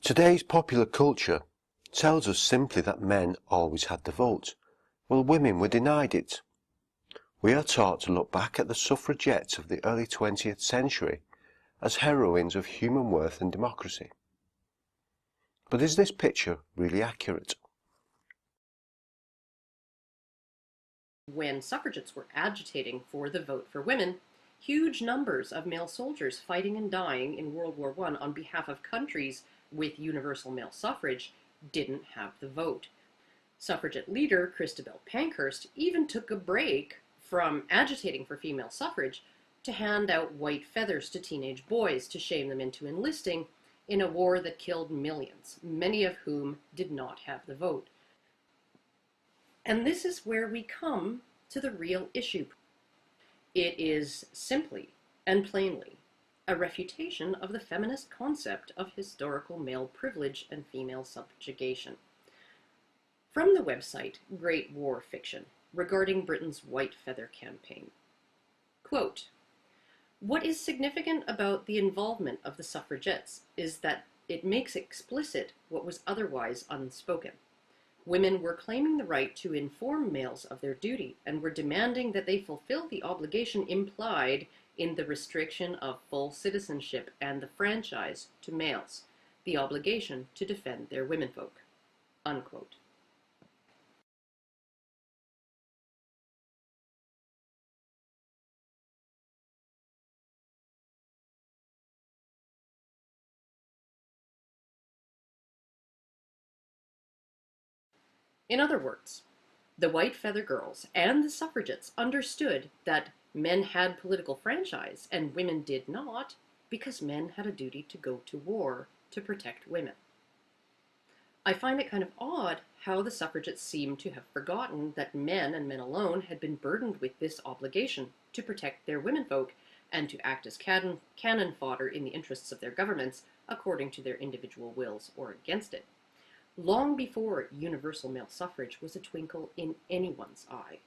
Today's popular culture tells us simply that men always had the vote, while women were denied it. We are taught to look back at the suffragettes of the early 20th century as heroines of human worth and democracy. But is this picture really accurate? When suffragettes were agitating for the vote for women, huge numbers of male soldiers fighting and dying in World War I on behalf of countries with universal male suffrage didn't have the vote. Suffragette leader Christabel Pankhurst even took a break from agitating for female suffrage to hand out white feathers to teenage boys to shame them into enlisting in a war that killed millions, many of whom did not have the vote. And this is where we come to the real issue. It is simply and plainly a refutation of the feminist concept of historical male privilege and female subjugation. From the website Great War Fiction, regarding Britain's White Feather Campaign. Quote, "What is significant about the involvement of the suffragettes is that it makes explicit what was otherwise unspoken. Women were claiming the right to inform males of their duty and were demanding that they fulfill the obligation implied in the restriction of full citizenship and the franchise to males, the obligation to defend their womenfolk." Unquote. In other words, the White Feather Girls and the suffragettes understood that men had political franchise and women did not because men had a duty to go to war to protect women. I find it kind of odd how the suffragettes seem to have forgotten that men and men alone had been burdened with this obligation to protect their womenfolk and to act as cannon fodder in the interests of their governments according to their individual wills or against it, long before universal male suffrage was a twinkle in anyone's eye.